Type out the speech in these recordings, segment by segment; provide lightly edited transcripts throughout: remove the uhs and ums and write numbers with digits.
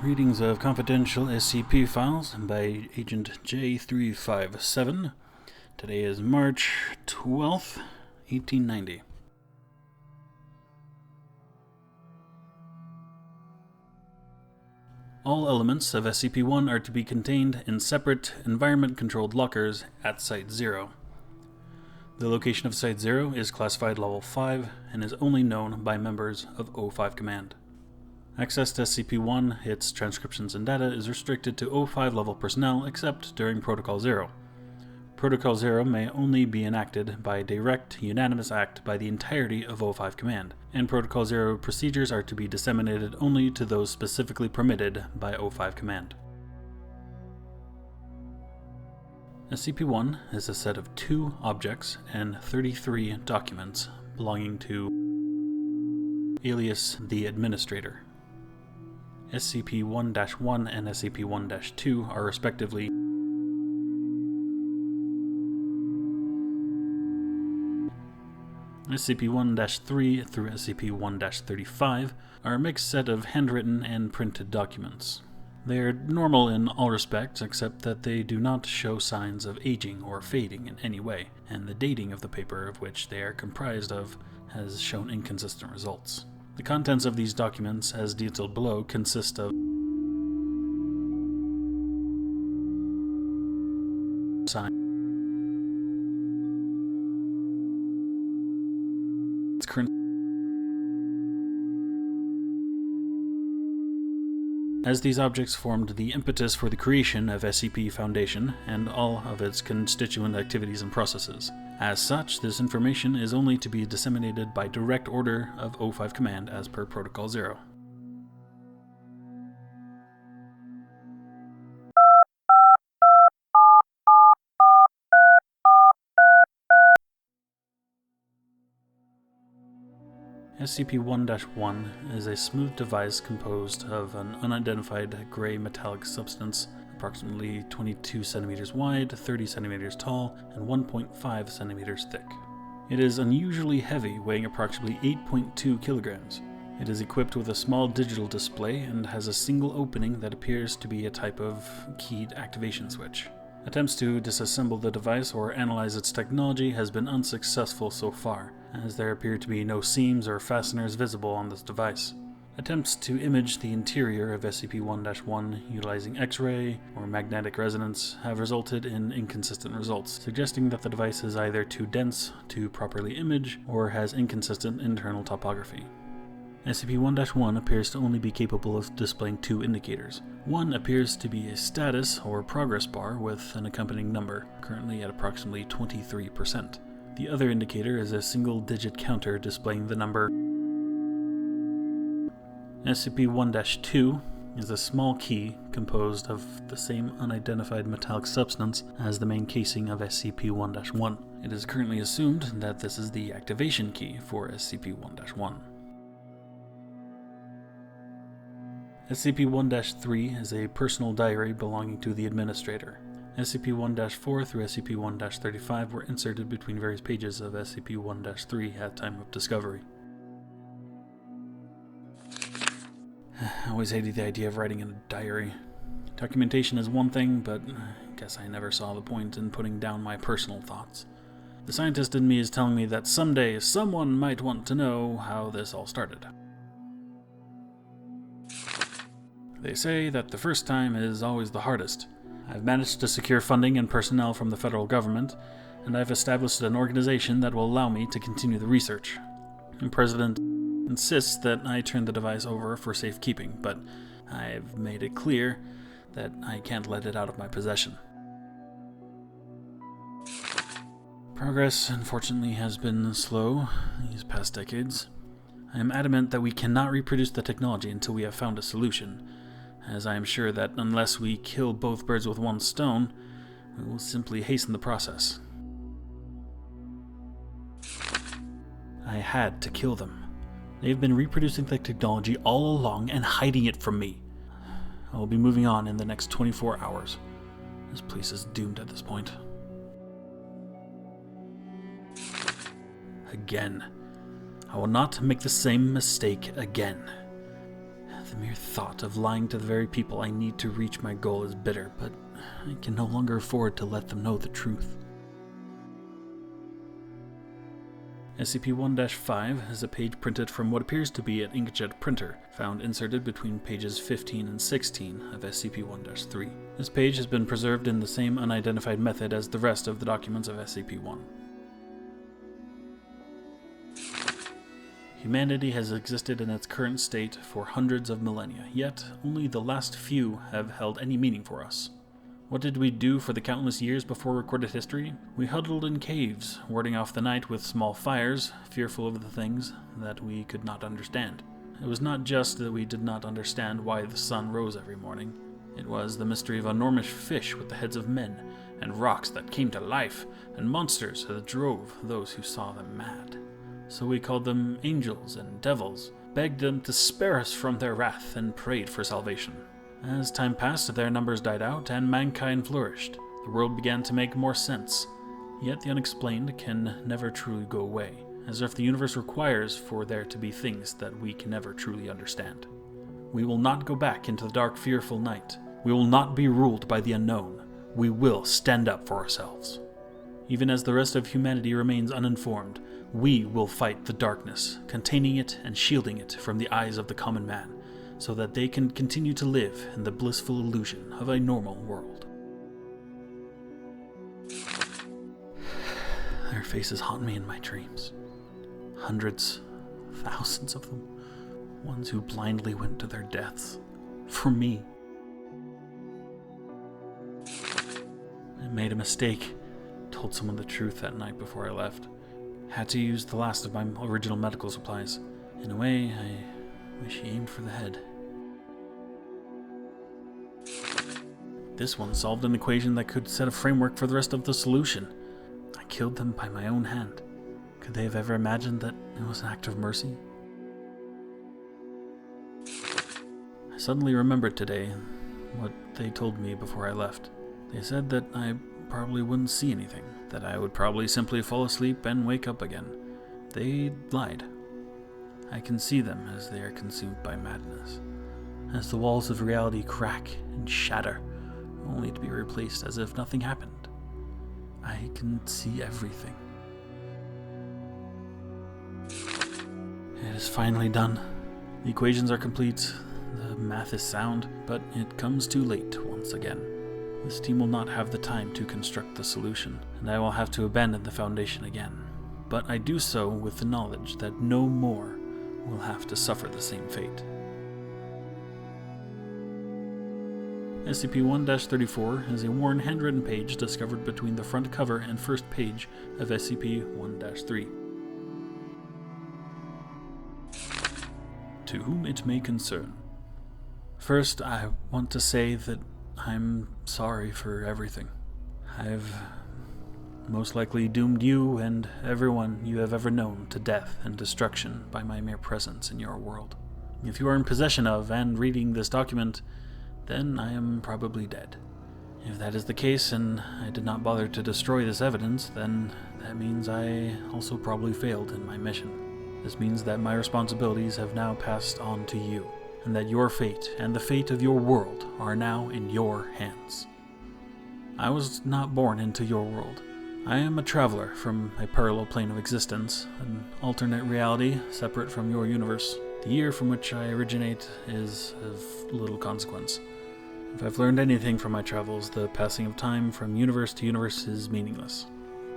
Readings of confidential SCP files by Agent J357. Today is March 12th, 1890. All elements of SCP-1 are to be contained in separate, environment-controlled lockers at Site 0. The location of Site 0 is classified Level 5 and is only known by members of O5 Command. Access to SCP-1, its transcriptions and data is restricted to O5 level personnel except during Protocol 0. Protocol 0 may only be enacted by direct, unanimous act by the entirety of O5 Command, and Protocol 0 procedures are to be disseminated only to those specifically permitted by O5 Command. SCP-1 is a set of 2 objects and 33 documents belonging to alias the Administrator. SCP-1-1 and SCP-1-2 are respectively SCP-1-3 through SCP-1-35 are a mixed set of handwritten and printed documents. They are normal in all respects except that they do not show signs of aging or fading in any way, and the dating of the paper of which they are comprised of has shown inconsistent results. The contents of these documents, as detailed below, consist of signs. As these objects formed the impetus for the creation of SCP Foundation and all of its constituent activities and processes. As such, this information is only to be disseminated by direct order of O5 Command as per Protocol 0. SCP-1-1 is a smooth device composed of an unidentified gray metallic substance approximately 22 centimeters wide, 30 centimeters tall, and 1.5 centimeters thick. It is unusually heavy, weighing approximately 8.2 kilograms. It is equipped with a small digital display and has a single opening that appears to be a type of keyed activation switch. Attempts to disassemble the device or analyze its technology has been unsuccessful so far, as there appear to be no seams or fasteners visible on this device. Attempts to image the interior of SCP-1-1 utilizing X-ray or magnetic resonance have resulted in inconsistent results, suggesting that the device is either too dense to properly image or has inconsistent internal topography. SCP-1-1 appears to only be capable of displaying 2 indicators. One appears to be a status or progress bar with an accompanying number, currently at approximately 23%. The other indicator is a single-digit counter displaying the number. SCP-1-2 is a small key composed of the same unidentified metallic substance as the main casing of SCP-1-1. It is currently assumed that this is the activation key for SCP-1-1. SCP-1-3 is a personal diary belonging to the Administrator. SCP-1-4 through SCP-1-35 were inserted between various pages of SCP-1-3 at time of discovery. I always hated the idea of writing in a diary. Documentation is one thing, but I guess I never saw the point in putting down my personal thoughts. The scientist in me is telling me that someday someone might want to know how this all started. They say that the first time is always the hardest. I've managed to secure funding and personnel from the federal government, and I've established an organization that will allow me to continue the research. The President insists that I turn the device over for safekeeping, but I've made it clear that I can't let it out of my possession. Progress, unfortunately, has been slow these past decades. I am adamant that we cannot reproduce the technology until we have found a solution, as I am sure that unless we kill both birds with one stone, we will simply hasten the process. I had to kill them. They've been reproducing the technology all along and hiding it from me. I will be moving on in the next 24 hours. This place is doomed at this point. Again. I will not make the same mistake again. The mere thought of lying to the very people I need to reach my goal is bitter, but I can no longer afford to let them know the truth. SCP-1-5 is a page printed from what appears to be an inkjet printer, found inserted between pages 15 and 16 of SCP-1-3. This page has been preserved in the same unidentified method as the rest of the documents of SCP-1. Humanity has existed in its current state for hundreds of millennia, yet only the last few have held any meaning for us. What did we do for the countless years before recorded history? We huddled in caves, warding off the night with small fires, fearful of the things that we could not understand. It was not just that we did not understand why the sun rose every morning. It was the mystery of enormous fish with the heads of men, and rocks that came to life, and monsters that drove those who saw them mad. So we called them angels and devils, begged them to spare us from their wrath, and prayed for salvation. As time passed, their numbers died out, and mankind flourished. The world began to make more sense. Yet the unexplained can never truly go away, as if the universe requires for there to be things that we can never truly understand. We will not go back into the dark, fearful night. We will not be ruled by the unknown. We will stand up for ourselves. Even as the rest of humanity remains uninformed, we will fight the darkness, containing it and shielding it from the eyes of the common man, so that they can continue to live in the blissful illusion of a normal world. Their faces haunt me in my dreams. Hundreds, thousands of them. Ones who blindly went to their deaths. For me. I made a mistake. Told someone the truth that night before I left. Had to use the last of my original medical supplies. In a way, I wish he aimed for the head. This one solved an equation that could set a framework for the rest of the solution. I killed them by my own hand. Could they have ever imagined that it was an act of mercy? I suddenly remembered today what they told me before I left. They said that I probably wouldn't see anything, that I would probably simply fall asleep and wake up again. They lied. I can see them as they are consumed by madness, as the walls of reality crack and shatter, only to be replaced as if nothing happened. I can see everything. It is finally done. The equations are complete, the math is sound, but it comes too late once again. This team will not have the time to construct the solution, and I will have to abandon the Foundation again. But I do so with the knowledge that no more will have to suffer the same fate. SCP-1-34 is a worn handwritten page discovered between the front cover and first page of SCP-1-3. To whom it may concern. First, I want to say that I'm sorry for everything. I've most likely doomed you and everyone you have ever known to death and destruction by my mere presence in your world. If you are in possession of and reading this document, then I am probably dead. If that is the case and I did not bother to destroy this evidence, then that means I also probably failed in my mission. This means that my responsibilities have now passed on to you, and that your fate and the fate of your world are now in your hands. I was not born into your world. I am a traveler from a parallel plane of existence, an alternate reality separate from your universe. The year from which I originate is of little consequence. If I've learned anything from my travels, the passing of time from universe to universe is meaningless.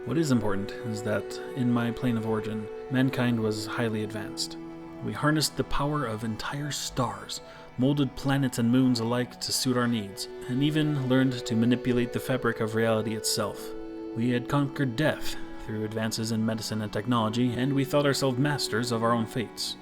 What is important is that, in my plane of origin, mankind was highly advanced. We harnessed the power of entire stars, molded planets and moons alike to suit our needs, and even learned to manipulate the fabric of reality itself. We had conquered death through advances in medicine and technology, and we thought ourselves masters of our own fates.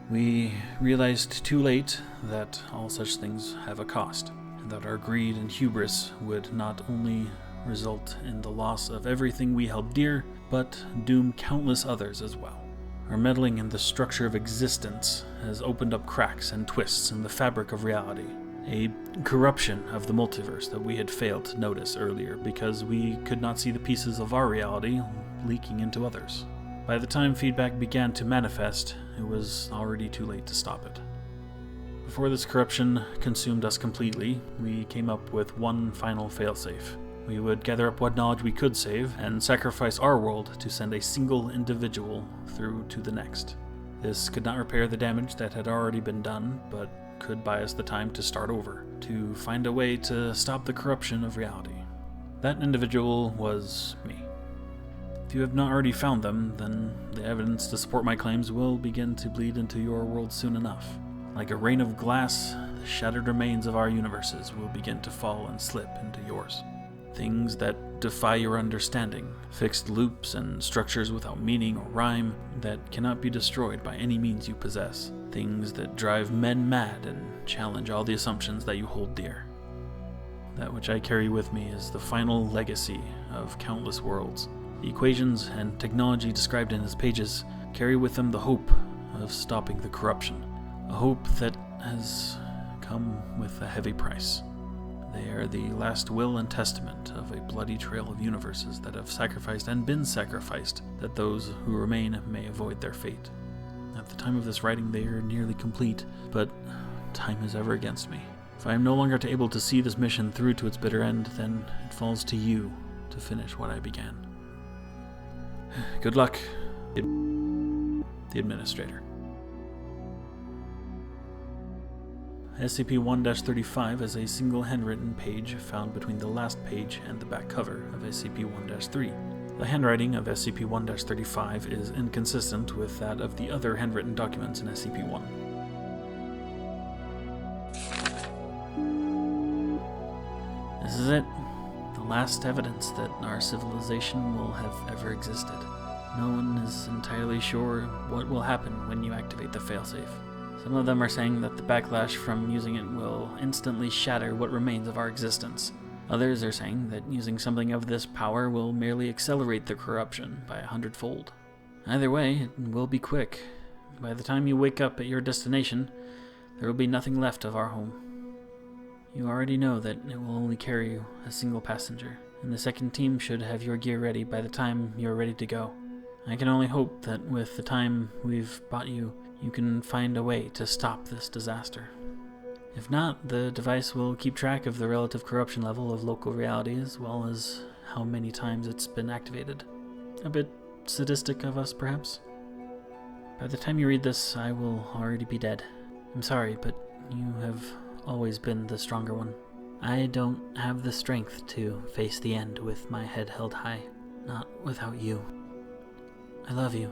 We realized too late that all such things have a cost, and that our greed and hubris would not only result in the loss of everything we held dear, but doom countless others as well. Our meddling in the structure of existence has opened up cracks and twists in the fabric of reality, a corruption of the multiverse that we had failed to notice earlier because we could not see the pieces of our reality leaking into others. By the time feedback began to manifest, it was already too late to stop it. Before this corruption consumed us completely, we came up with one final failsafe. We would gather up what knowledge we could save and sacrifice our world to send a single individual through to the next. This could not repair the damage that had already been done, but could buy us the time to start over, to find a way to stop the corruption of reality. That individual was me. If you have not already found them, then the evidence to support my claims will begin to bleed into your world soon enough. Like a rain of glass, the shattered remains of our universes will begin to fall and slip into yours. Things that defy your understanding, fixed loops and structures without meaning or rhyme that cannot be destroyed by any means you possess. Things that drive men mad and challenge all the assumptions that you hold dear. That which I carry with me is the final legacy of countless worlds. The equations and technology described in his pages carry with them the hope of stopping the corruption, a hope that has come with a heavy price. They are the last will and testament of a bloody trail of universes that have sacrificed and been sacrificed, that those who remain may avoid their fate. At the time of this writing they are nearly complete, but time is ever against me. If I am no longer able to see this mission through to its bitter end, then it falls to you to finish what I began. Good luck, the Administrator. SCP-1-35 is a single handwritten page found between the last page and the back cover of SCP-1-3. The handwriting of SCP-1-35 is inconsistent with that of the other handwritten documents in SCP-1. This is it. The last evidence that our civilization will have ever existed. No one is entirely sure what will happen when you activate the failsafe. Some of them are saying that the backlash from using it will instantly shatter what remains of our existence. Others are saying that using something of this power will merely accelerate the corruption by 100-fold. Either way, it will be quick. By the time you wake up at your destination, there will be nothing left of our home. You already know that it will only carry a single passenger, and the second team should have your gear ready by the time you're ready to go. I can only hope that with the time we've bought you, you can find a way to stop this disaster. If not, the device will keep track of the relative corruption level of local reality as well as how many times it's been activated. A bit sadistic of us, perhaps? By the time you read this, I will already be dead. I'm sorry, but you have always been the stronger one. I don't have the strength to face the end with my head held high. Not without you. I love you.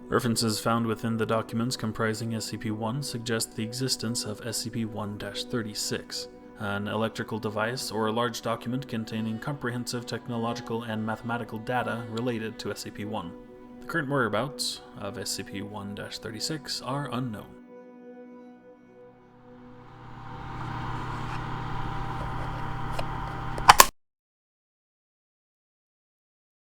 References found within the documents comprising SCP-1 suggest the existence of SCP-1-36, an electrical device or a large document containing comprehensive technological and mathematical data related to SCP-1. The current whereabouts of SCP-1-36 are unknown.